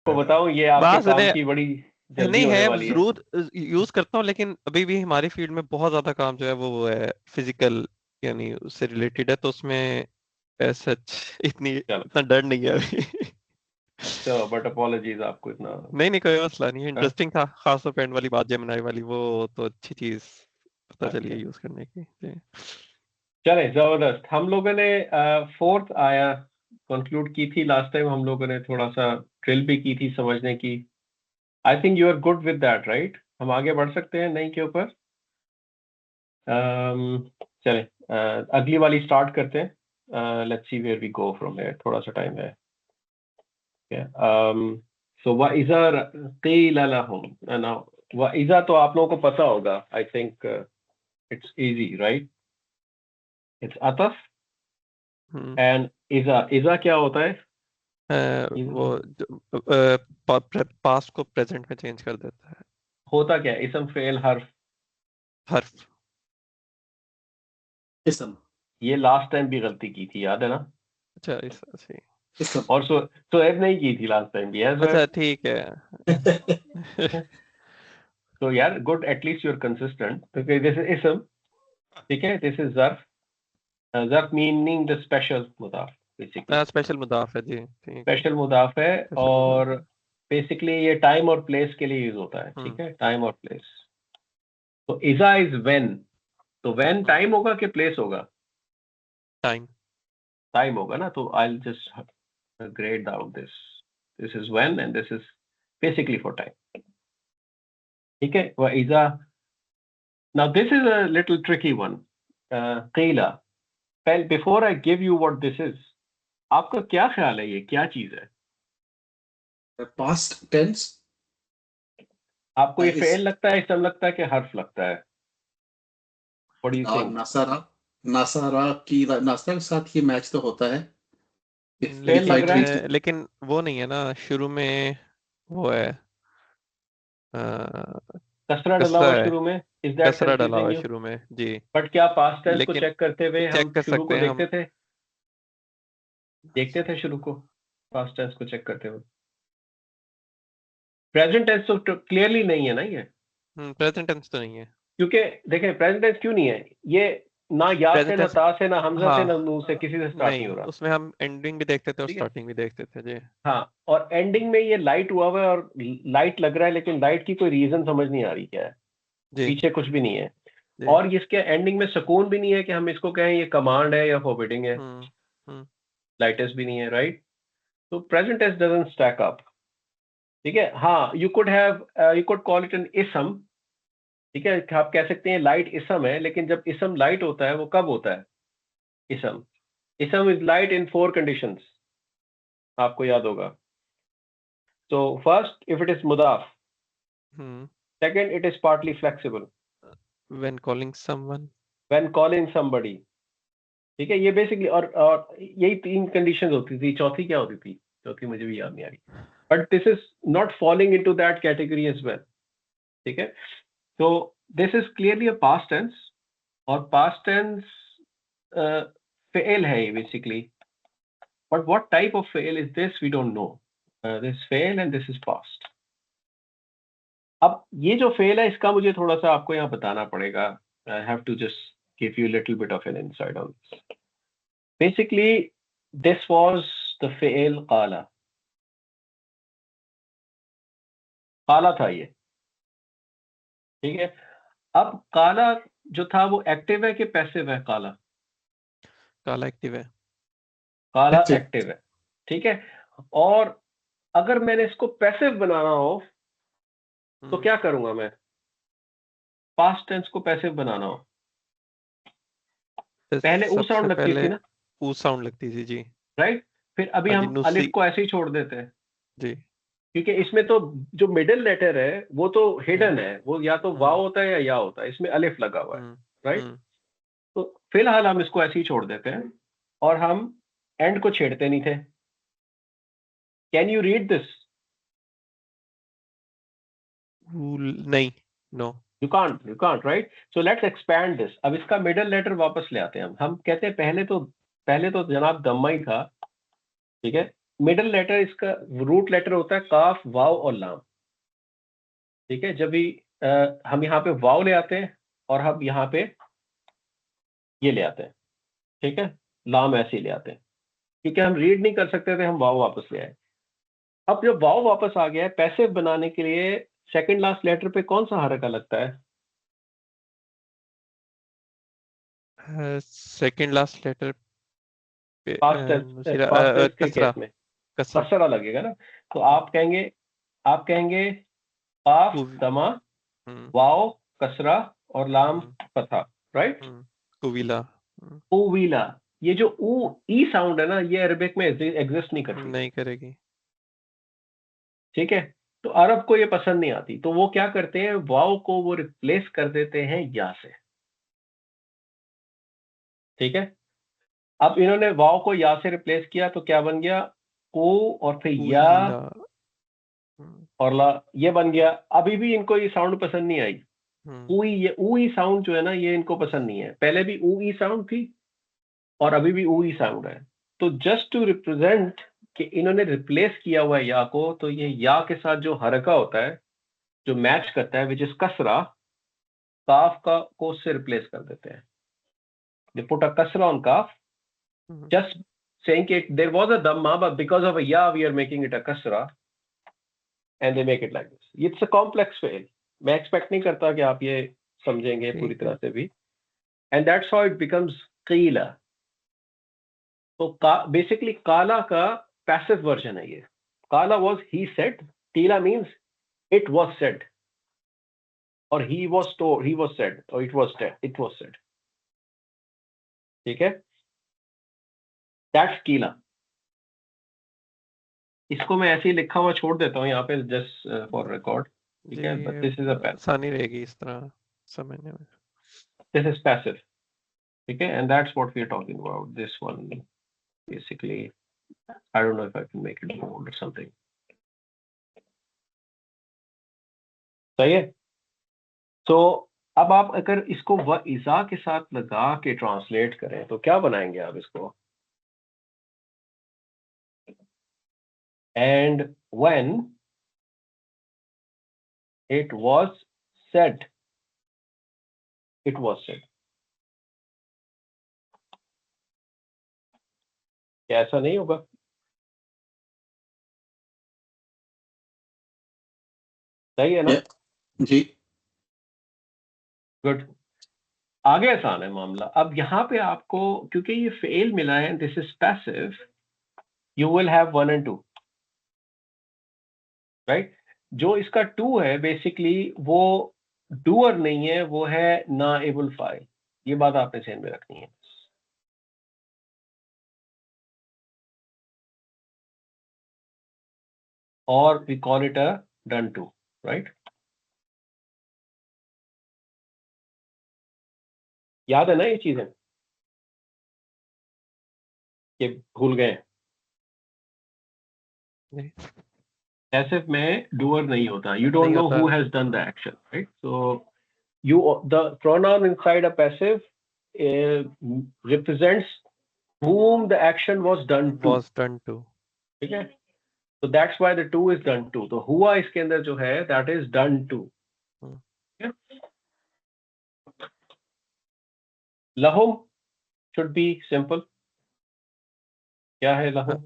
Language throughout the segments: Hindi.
को बताऊं ये आपके बात काम सुने, की बड़ी जल्दी नहीं होने है वाली है। जरूर यूज करता हूँ, लेकिन अभी भी हमारी फील्ड में बहुत ज्यादा काम जो है वो है फिजिकल, यानी उससे रिलेटेड है, तो उसमें सच इतनी चलो इतना डर नहीं है अभी। चलो, बट अपॉलजीज आपको इतना। नहीं नहीं, कोई मसला नहीं है, हाँ, इंटरेस्टिंग था, खास तौर पे एंड वाली बात जेमिनाई वाली, वो तो अच्छी चीज पता चली है अच्छा यूज करने की जी। चले, जबरदस्त। हम लोगों ने फोर्थ आया कंक्लूड की थी लास्ट टाइम, हम लोगों ने थोड़ा सा ड्रिल भी की थी समझने की। I think you are good with that, right? हम आगे बढ़ सकते हैं नहीं के ऊपर। चले, अगली वाली स्टार्ट करते हैं। Let's see where we go from here, थोड़ा सा टाइम है। सो वाइजा कील लहुम ना, वाइजा तो आप लोगों को पता होगा, I think it's easy, right? It's अतफ। हम्म। एंड इजा, इजा क्या होता है? वो इजा पास्ट को प्रेजेंट में चेंज कर देता है। होता क्या है? इसम फेल हर्फ। हर्फ। इसम। ये लास्ट टाइम भी गलती की थी, याद है ना? अच्छा ऐसा सही। इसम। और सोएब नहीं की थी लास्ट टाइम भी, है अच्छा सोएब? ठीक है। तो यार good, at least you are consistent. This is इसम, ठीक है? दिस इज जर्फ। जर्फ मीनिंग द स्पेशल मुदाफ, बेसिकली स्पेशल मुदाफ है जी, ठीक है। स्पेशल मुदाफ है। स्पेशल मुदाफ और है। बेसिकली ये टाइम और प्लेस के लिए यूज होता है, ठीक हम्म। है? टाइम और प्लेस। तो इजा इज व्हेन। तो व्हेन टाइम होगा कि प्लेस होगा? टाइम। टाइम होगा ना, तो I just grade down this. This is when and this is basically for time, ठीक है? वह इजा। Now this is a little tricky one. कीला, पहले before I give you what this is, आपका क्या ख्याल है ये क्या चीज है? Past tense. आपको ये इस फेल लगता है, इसम लगता है कि हर्फ लगता है? What do you think? नासारा, नासारा की नासारा के साथ ये मैच तो होता है। इफ फेल इफ लग आई रहा है? ट्रीट लेकिन वो नहीं है ना शुरू में, वो है अ, कसरा डला कसरा हुआ है। शुरू में, इज दैट कसरा डाला हुआ कंफ्यूजिंग है यू? शुरू में जी। बट क्या पास्ट टेंस को लेकिन चेक करते हुए चेक हम कर शुरू सकते को हैं हम। देखते थे? देखते थे शुरू को, पास्ट टेंस को चेक करते हुए? प्रेजेंट टेंस तो क्लियरली नहीं है ना ये। प्रेजेंट टेंस तो नहीं है। क्योंकि देखें, प्रेजेंट टेंस क्यों नहीं है ये? ना या से, प्रेजेंट ना टेंस, ता से, ना हमजा से, हाँ, ना नून से, किसी से स्टार्ट नहीं नहीं हो रहा, उसमें हम एंडिंग भी देखते थे और ठीक है? स्टार्टिंग भी देखते थे जी। हाँ, और एंडिंग में ये लाइट हुआ हुआ है, और लाइट लग रहा है, लेकिन लाइट की कोई रीजन समझ नहीं आ रही क्या है। जी पीछे कुछ भी नहीं है। जी। और इसके एंडिंग में सुकून भी नहीं है कि हम इसको कहें ये कमांड है या फॉरबिडिंग है। हम्म हम्म लाइटेस्ट भी नहीं है, राइट? तो present tense doesn't stack up, ठीक है? हाँ, you could call it an इसम, ठीक है? आप कह सकते हैं लाइट इसम है, लेकिन जब इसम लाइट होता है वो कब होता है? इसम, इसम is light in four conditions, आपको याद होगा। तो फर्स्ट, इफ इट इज मुदाफ। Hmm. Second, it is partly flexible when calling someone. When calling somebody, ठीक है? ये बेसिकली, और यही तीन कंडीशंस होती थी, चौथी क्या होती थी? चौथी मुझे भी याद नहीं आ रही, but this is not falling into that category as well, ठीक है? तो this is clearly a past tense, और पास्ट टेंस फेल है ये बेसिकली। बट व्हाट टाइप ऑफ फेल is this, we don't know. This फेल एंड दिस इज पास्ट। अब ये जो फेल है, इसका मुझे थोड़ा सा आपको यहाँ बताना पड़ेगा। I have to just give you little bit of an insight on this. Basically this was the फेल काला। काला था ये, ठीक है? अब काला जो था वो एक्टिव है कि पैसिव है? काला, काला एक्टिव है। काला एक्टिव। एक्टिव है, ठीक है? और अगर मैंने इसको पैसिव बनाना हो तो क्या करूंगा मैं? पास्ट टेंस को पैसिव बनाना हो, पहले ऊ सबसे साउंड लगती पहले थी ना, ऊ साउंड लगती थी जी। राइट? फिर अभी हाँ जी, हम अलिफ नुस्सी। को ऐसे ही छोड़ देते हैं, जी क्योंकि इसमें तो जो मिडिल लेटर है वो तो जी। हिडन है, वो या तो वाव होता है या होता है, इसमें अलिफ लगा हुआ है, हम्म राइट? हम्म तो फिलहाल हम इसको ऐसे ही छोड़ देते हैं, और हम एंड को छेड़ते नहीं थे। Can you read this? नहीं, no. You can't, right? So let's expand this. अब इसका मिडिल लेटर वापस ले आते हैं हम कहते हैं पहले तो जनाब दम्मा ही था, ठीक है? मिडिल लेटर इसका रूट लेटर होता है काफ, वाव और लाम। ठीक है, जब भी हम यहाँ पे वाव ले आते हैं और हम यहाँ पे ये ले आते हैं, ठीक है, लाम ऐसे ही ले आते हैं, क्योंकि हम रीड नहीं कर सकते थे, हम वाव वापस ले आए। अब जब वाव वापस आ गया है, पैसिव बनाने के लिए सेकंड लास्ट लेटर पे कौन सा हरका लगता है? सेकंड लास्ट लेटर पे पास्ट टेंस के कसरा केस में कसरा कसरा लगेगा ना। तो आप कहेंगे काफ कुवी दमा, हम्म वाव कसरा और लाम हम्म फतहा, राइट। कुविला उवीला, ये जो ऊ ई साउंड है ना, ये अरबिक में एग्जिस्ट नहीं करती। नहीं करेगी। ठीक है, तो अरब को ये पसंद नहीं आती, तो वो क्या करते हैं, वाव को वो रिप्लेस कर देते हैं या से। ठीक है, अब इन्होंने वाव को या से रिप्लेस किया तो क्या बन गया, को और फिर या कुविला और ला, ये बन गया। अभी भी इनको ये साउंड पसंद नहीं आई। हम्म ये ऊ साउंड जो है ना, ये इनको पसंद नहीं है। पहले भी ऊ साउंड थी और अभी भी ऊ साउंड है। तो जस्ट टू रिप्रेजेंट कि इन्होंने रिप्लेस किया हुआ है या को, तो ये या के साथ जो हरका होता है जो मैच करता है, विच इज कसरा, काफ का को उससे रिप्लेस कर देते हैं। they put a kasra on kaf, just saying it there was a dhamma, but because of a ya we are making it a kasra and they make it like this. It's a complex fail. मैं एक्सपेक्ट नहीं करता कि आप ये समझेंगे पूरी ठीक है तरह से भी, and that's how it becomes qila. तो बेसिकली काला का पैसिव वर्जन है ये। काला was he said, qila means it was said, और he was told, he was said, or it was said। ठीक है, दैट्स कीला। इसको मैं ऐसे ही लिखा हुआ छोड़ देता हूँ यहाँ पे, जस्ट फॉर रिकॉर्ड। ठीक है, बट दिस इज अ आसानी रहेगी इस तरह समझने में। This is passive. ठीक है, and that's what we are talking about. This one basically, I don't know if I can make it bold और समथिंग। सही है। तो अब आप अगर इसको व इज़ा के साथ लगा के ट्रांसलेट करें तो क्या बनाएंगे आप इसको? And when it was said, it was said। क्या ऐसा नहीं होगा? सही है ना? जी गुड। आगे आसान है मामला। अब यहाँ पे आपको, क्योंकि ये फेल मिला है, this is passive, you will have 1 and 2, right. जो इसका 2 है बेसिकली वो डूअर नहीं है, वो है नाएबुल फाइल। ये बात आपने ध्यान में रखनी है। और वी कॉल इट अ डन टू, राइट। याद है ना ये चीजें, ये भूल गए? पैसिव में डूअर नहीं होता। यू डोंट नहीं नो होता। Who has done the action, right. So you the pronoun inside a passive represents whom the action was done to। ठीक है, so that's why the to is done to। तो हुआ इसके अंदर जो है that is done to। lahum should be simple। क्या है lahum?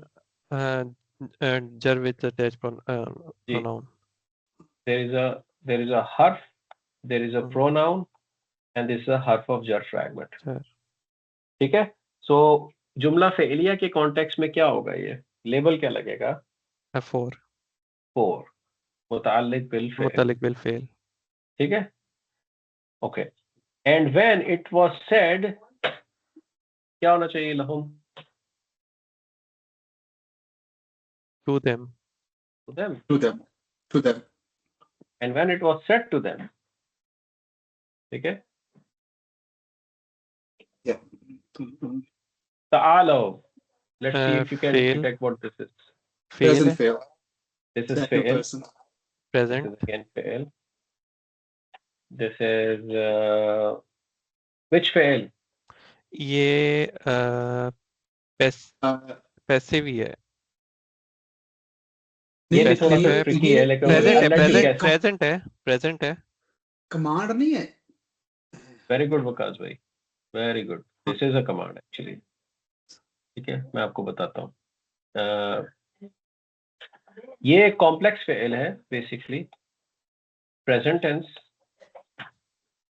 jar with attached pronoun। there is a harf, there is a pronoun, and this is a harf of jar fragment। ठीक है, so जुमला फेलिया के कॉन्टेक्स्ट में क्या होगा? ये लेबल क्या लगेगा? फोर मुताल्लिक बिल फेल। ठीक है, okay. And when it was said, क्या होना चाहिए लहुम? to them। And when it was said to them. ठीक है, तालो, let's see if you can detect what this is. fail This is fail। present। This is again fail। This is which fail? ये पैसिव ही है। ये भी नहीं, थोड़ा सा पैसिव है, ट्रिकी है, लेकिन प्रेजेंट है, अल्लाह ठीक है। प्रेजेंट है, प्रेजेंट है। कमांड नहीं है। वेरी गुड वकास भाई, very good. This is a command actually. ठीक है, मैं आपको बताता हूँ। ये एक कॉम्प्लेक्स फेल है basically. Present tense,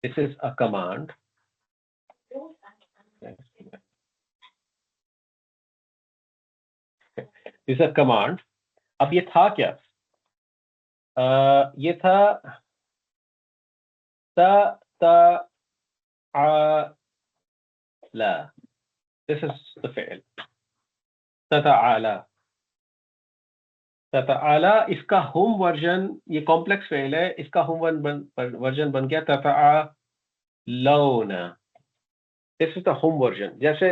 this is a command. This a command. अब ये था क्या? ये था ता ता आ ला। दिस इज द फेल। ततआला। ततआला इसका होम वर्जन, ये कॉम्प्लेक्स फेल है, इसका होम वर्जन बन गया ततआलौना। This is the home version. जैसे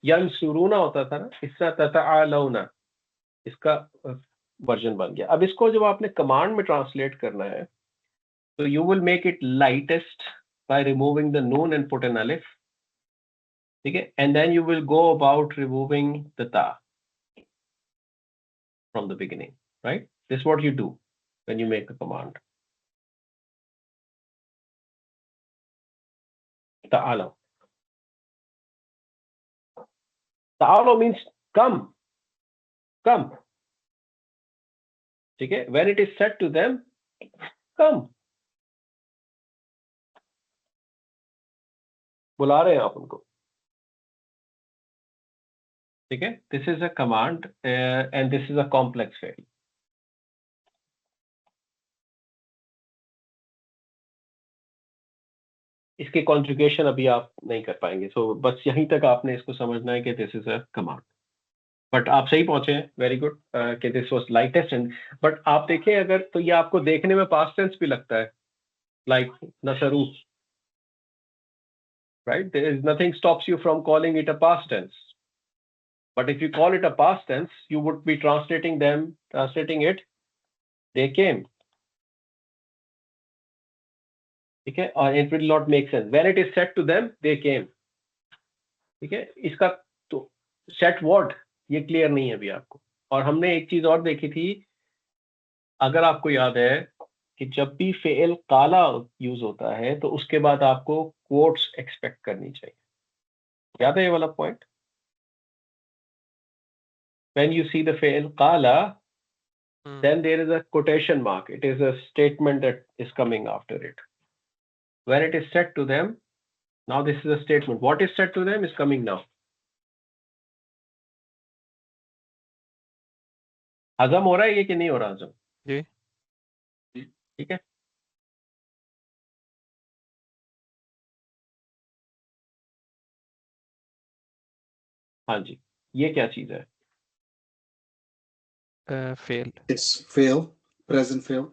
यंसुरूना होता था ना, इसका ततआलौना इसका वर्जन बन गया। अब इसको जब आपने कमांड में ट्रांसलेट करना है, तो you will make it lightest by removing the नून एंड पुट एन अलिफ। ठीक है, and then you will go about removing the ता from the beginning, right? This is what you do when you make a command. Ta'ala. Ta'ala means come, come. Okay? When it is said to them, come. बुला रहे हैं आप उनको। ठीक है? This is a command and this is a complex fail. इसकी कॉन्जुगेशन अभी आप नहीं कर पाएंगे, सो बस यहीं तक आपने इसको समझना है कि this is a command. But आप सही पहुंचे हैं, वेरी गुड, कि this was lightest. And but आप देखें अगर, तो ये आपको देखने में पास्ट टेंस भी लगता है, like नसरू, right? There is nothing stops you from calling it a past tense. But if you call it a past tense, you would be translating it, they came. ठीक है, और it will not make sense. When it is said to them, they came. ठीक है, इसका तो set what ये क्लियर नहीं है अभी आपको। और हमने एक चीज और देखी थी, अगर आपको याद है, कि जब भी फेल काला यूज होता है तो उसके बाद आपको कोट्स एक्सपेक्ट करनी चाहिए। याद है ये वाला point? When you see the fail kala, then there is a quotation mark. It is a statement that is coming after it. When it is said to them, now this is a statement. What is said to them is coming now. हजम हो रहा है ये कि नहीं हो रहा हजम? जी। ठीक है, हाँ जी, ये क्या चीज है? Fail, It's fail, present fail.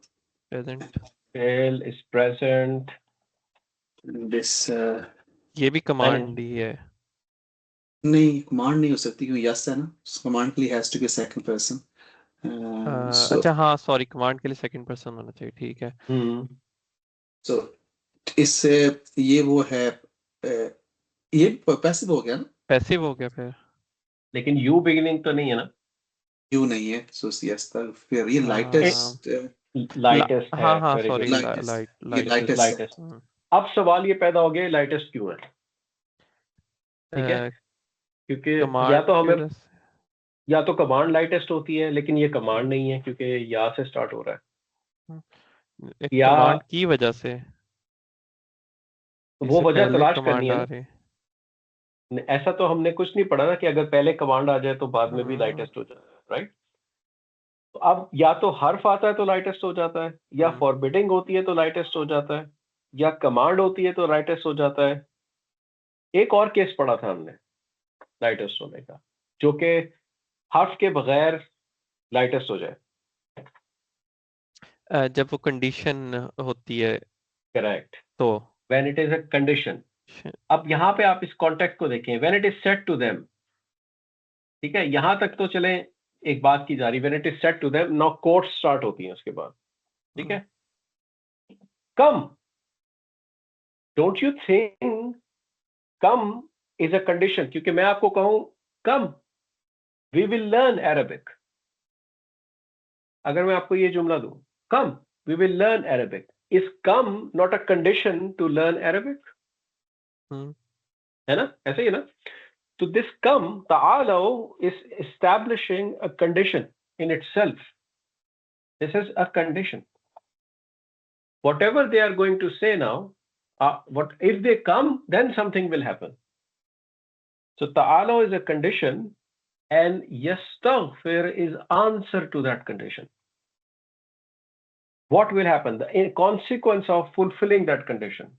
Present. Fail is present. This ये भी कमांड ही है। नहीं, कमांड नहीं हो सकती क्योंकि यस है ना, कमांड के लिए has to be second person. So अच्छा हाँ, सॉरी, कमांड के लिए सेकंड पर्सन होना चाहिए, ठीक है। सो इससे ये वो है, ये पैसिव हो गया ना, पैसिव हो गया फिर। लेकिन यू बिगिनिंग तो नहीं है ना? यू नहीं है, सो यस था। फिर ये हाँ, लाइटेस्ट, लाइटेस्ट है, हाँ हाँ, वेरी सॉरी, गुड। लाइटेस्ट, ये लाइट। लाइटेस्ट। लाइटेस्ट। अब सवाल ये पैदा हो गया, लाइटेस्ट क्यों है? ठीक है, क्योंकि या कमांड तो की हमें, वजह से। या तो कमांड लाइटेस्ट होती है, लेकिन ये कमांड नहीं है क्योंकि या से स्टार्ट हो रहा है। एक या कमांड की वजह से, वो इससे वजह पहले तलाश करनी कमांड है आ ना। रही। ऐसा तो हमने कुछ नहीं पढ़ा ना कि अगर पहले कमांड आ जाए तो बाद में भी लाइटेस्ट हो जाए, राइट? तो अब या तो हर्फ आता है तो लाइटेस्ट हो जाता है, या फॉरबिडिंग होती है तो लाइटेस्ट हो जाता है, या कमांड होती है तो लाइटेस्ट हो जाता है। एक और केस पढ़ा था हमने लाइटेस्ट होने का, जो कि हर्फ के बगैर लाइटेस्ट हो जाए। जब वो कंडीशन होती है करेक्ट, तो। When it is a condition. अब यहाँ पे आप इस कॉन्टेक्स्ट को देखें, when it is said to them. ठीक है, यहां तक तो चले, एक बात की जा रही, when it is said to them, now quotes start होती हैं उसके बाद। ठीक है, come, don't you think come is a condition? क्योंकि मैं आपको कहूं come, we will learn Arabic, अगर मैं आपको ये जुमला दूं, come we will learn Arabic, is come not a condition to learn Arabic? है ना, ऐसे ही ना? तो this come, ta'alaw is establishing a condition in itself. This is a condition. Whatever they are going to say now, what if they come, then something will happen. So ta'alaw is a condition, and yastaghfir is answer to that condition. What will happen? The consequence of fulfilling that condition.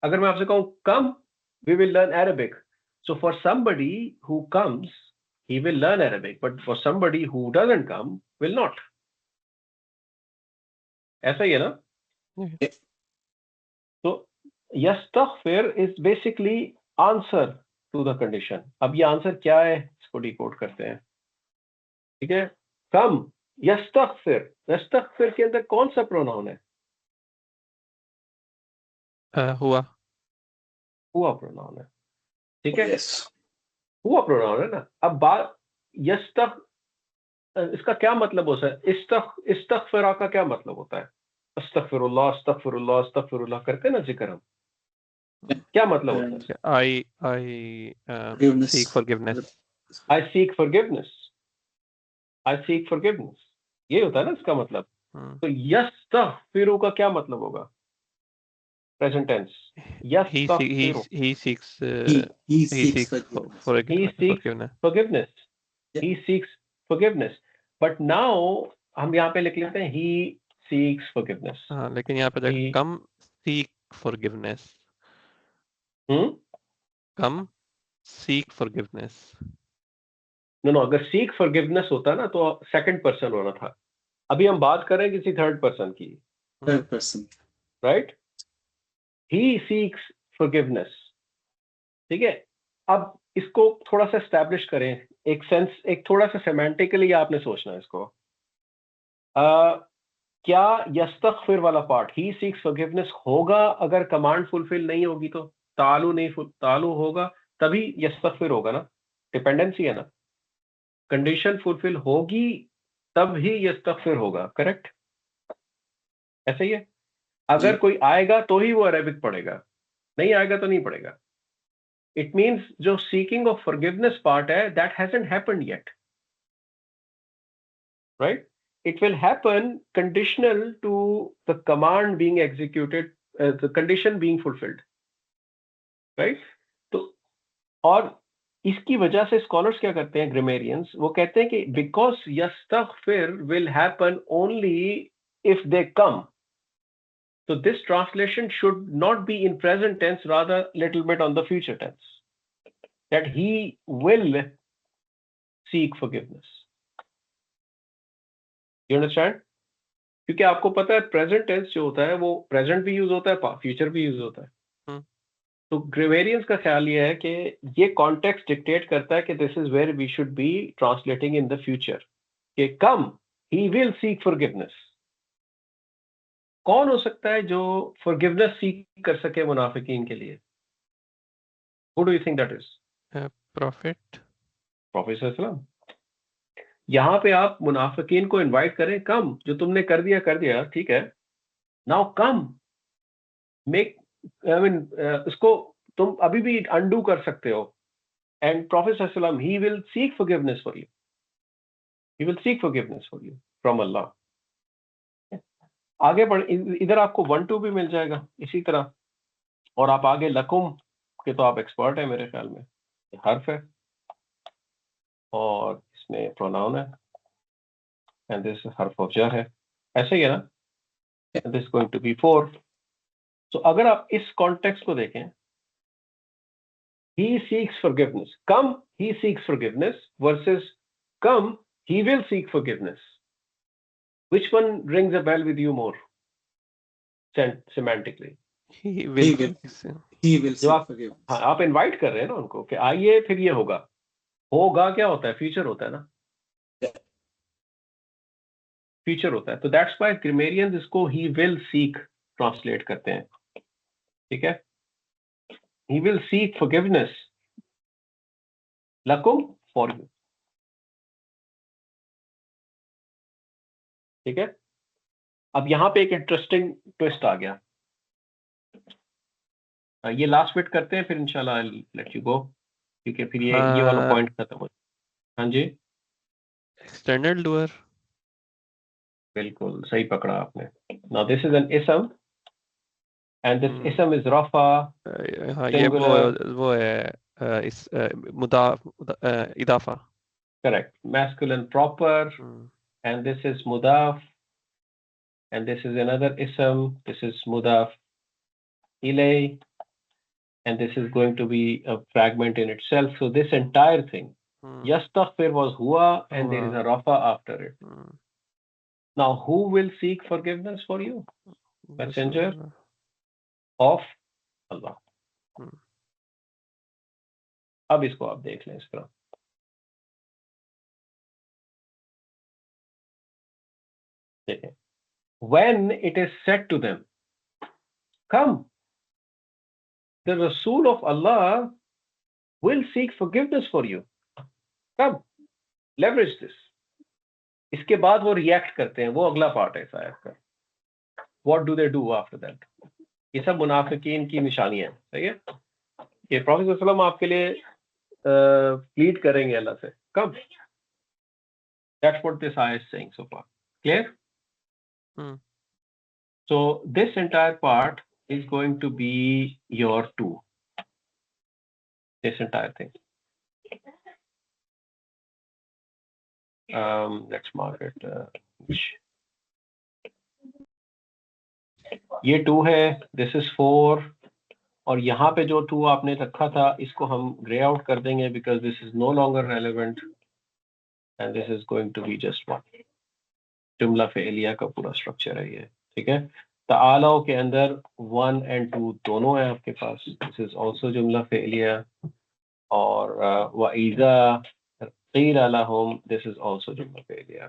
अगर मैं आपसे कहूँ come, we will learn Arabic. So for somebody who comes, he will learn Arabic, but for somebody who doesn't come, will not. ऐसा ही है ना? तो yastaghfir is basically answer to the condition. अब ये आंसर क्या है, इसको डिकोड करते हैं. ठीक है, come yastaghfir, yastaghfir के अंदर कौन सा प्रोनाउन है? हुआ प्रोनाउन है. ठीक है, Yes. हुआ प्रोनाउन है ना. अब बात यस्तख, इसका क्या मतलब होता है? इस्तगफिरा का क्या मतलब होता है? अस्तगफिरुल्लाह अस्तगफिरुल्लाह अस्तगफिरुल्लाह करते ना जिक्र हम, क्या मतलब होता है? Forgiveness. seek forgiveness. I seek forgiveness. I seek forgiveness. ये होता है ना इसका मतलब. तो यस्तगफिरु का क्या मतलब होगा? Present tense. यस्तगफिरु, he seeks He seeks forgiveness. forgiveness. Yeah. He seeks forgiveness. But now हम यहाँ पे लिख लेते हैं he seeks forgiveness. हाँ, लेकिन यहाँ पे जाके come seek forgiveness. come seek forgiveness. No, अगर seek forgiveness होता ना तो सेकंड पर्सन होना था. अभी हम बात कर रहे हैं किसी थर्ड पर्सन की. Third person. Right? he seeks forgiveness. ठीक है, अब इसको थोड़ा सा एस्टैब्लिश करें, एक सेंस, एक थोड़ा सा सेमेंटिकली आपने सोचना है इसको. क्या यस्तगफिर वाला पार्ट ही सीक्स फॉरगिवनेस होगा अगर कमांड फुलफिल नहीं होगी? तो तालु होगा तभी यस्तगफिर होगा ना. डिपेंडेंसी है ना. कंडीशन फुलफिल होगी तब ही यस्तगफिर होगा. करेक्ट? ऐसा ही है. अगर कोई आएगा तो ही वो अरेबिक पढ़ेगा, नहीं आएगा तो नहीं पढ़ेगा. इट मीन्स जो सीकिंग ऑफ फॉरगिवनेस पार्ट है, that hasn't happened yet. Right? It will happen conditional to the command being executed, the condition being fulfilled. Right? तो और इसकी वजह से स्कॉलर्स क्या करते हैं, ग्रामेरियंस, वो कहते हैं कि because yastaghfir will happen only if they come. So this translation should not be in present tense, rather little bit on the future tense. That he will seek forgiveness. You understand? क्योंकि आपको पता है प्रेजेंट टेंस जो होता है वो प्रेजेंट भी यूज होता है, फ्यूचर भी यूज होता है. तो ग्रामेरियंस का ख्याल ये है कि ये कॉन्टेक्स्ट डिक्टेट करता है कि this is where we should be translating in the future, कि come he will seek forgiveness. कौन हो सकता है जो फॉरगिवनेस सीक कर सके मुनाफिकीन के लिए? Who do you think that is? Profit सल्लल्लाहु. यहाँ पे आप मुनाफिकीन को इनवाइट करें, कम, जो तुमने कर दिया, ठीक है, now come make, I mean इसको तुम अभी भी अनडू कर सकते हो. एंड प्रॉफेट सल्लल्लाहु he will seek forgiveness for you, he will seek forgiveness for you from Allah. आगे बढ़, इधर आपको 1-2 भी मिल जाएगा इसी तरह. और आप आगे लकुम के तो आप एक्सपर्ट है मेरे ख्याल में. हर्फ है और इसमें प्रोनाउन है, एंड दिस हर्फ ऑफ जर है. ऐसे ही है ना? This going to be 4. तो अगर आप इस कॉन्टेक्स्ट को देखें, he seeks forgiveness, come he seeks forgiveness versus come he will seek forgiveness, which one rings a bell with you more semantically? he will seek forgiveness. हाँ, आप इनवाइट कर रहे हैं ना उनको कि आइए, फिर ये होगा क्या होता है? फ्यूचर होता है ना. फ्यूचर होता है. तो दैट्स व्हाई ग्रामेरियंस इसको he will seek ट्रांसलेट करते हैं. ठीक है, he will seek forgiveness lakum for you. ठीक है, अब यहाँ पे एक इंटरेस्टिंग ट्विस्ट आ गया। ये लास्ट बिट करते हैं, फिर इंशाल्लाह लेट यू गो, क्योंकि फिर ये वाला पॉइंट खत्म हो। हाँ जी, एक्सटेंडेड डूअर, बिल्कुल सही पकड़ा आपने। नाउ दिस इज एन इसम एंड दिस हम्म, इसम इज रफा हाँ ये सिंगुलर, वो है इस इदाफा। Correct, masculine proper, hmm, and this is mudaf, and this is another ism, this is mudaf ilay, and this is going to be a fragment in itself. So this entire thing, hmm, yastaghfir was huwa, and there is हुआ, a rafa after it. Hmm, Now who will seek forgiveness for you? Messenger रसूल, of Allah. हम्म, अब इसको आप देख लें इस तरह, देखिए, when it is said to them, come, the Rasul of Allah will seek forgiveness for you. Come, leverage this. इसके बाद वो रिएक्ट करते हैं, वो अगला पार्ट है इस आयत का। What do they do after that? ये सब मुनाफिकीन की निशानियां हैं, सही है। ये प्रॉफेट सल्लल्लाहु अलैहि वसल्लम आपके लिए प्लीड करेंगे अल्लाह से, कब, दैट्स व्हाट दिस आयत is saying so far, clear? Hmm, so this entire part is going to be your two, this entire thing. Let's mark it, ये 2 है, दिस इज 4, और यहाँ पे जो 2 आपने रखा था इसको हम ग्रे आउट कर देंगे, because this is no longer relevant and this is going to be just 1। जुमला फेलिया का पूरा स्ट्रक्चर है ये, ठीक है। तालाओ के अंदर 1 and 2 दोनों है आपके पास, दिस इज ऑल्सो जुमला फेलिया, और वइज़ा क़ील लहुम, दिस इज ऑल्सो जुमला फेलिया,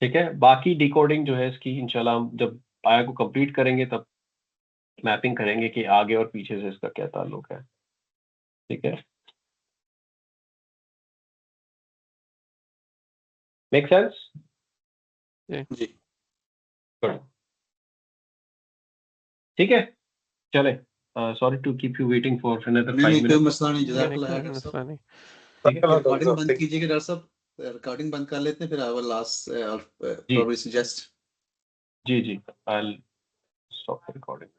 ठीक है। बाकी डिकोडिंग जो है इसकी इंशाल्लाह हम जब आया को कंप्लीट करेंगे तब मैपिंग करेंगे कि आगे और पीछे से इसका क्या ताल्लुक है, ठीक है। Make sense? जी गुड, ठीक है, चले। Sorry to keep you waiting for another नहीं 5 नहीं कोई मिनट्स। मसला नहीं, नहीं, जज़ाकल्लाह कोई खैर डॉक्टर मसला साहब। नहीं। ठीक है, रिकॉर्डिंग बंद कीजिएगा डॉक्टर साहब, रिकॉर्डिंग बंद कर लेते हैं, फिर आई विल लास्ट जी probably suggest जी, I will stop the recording.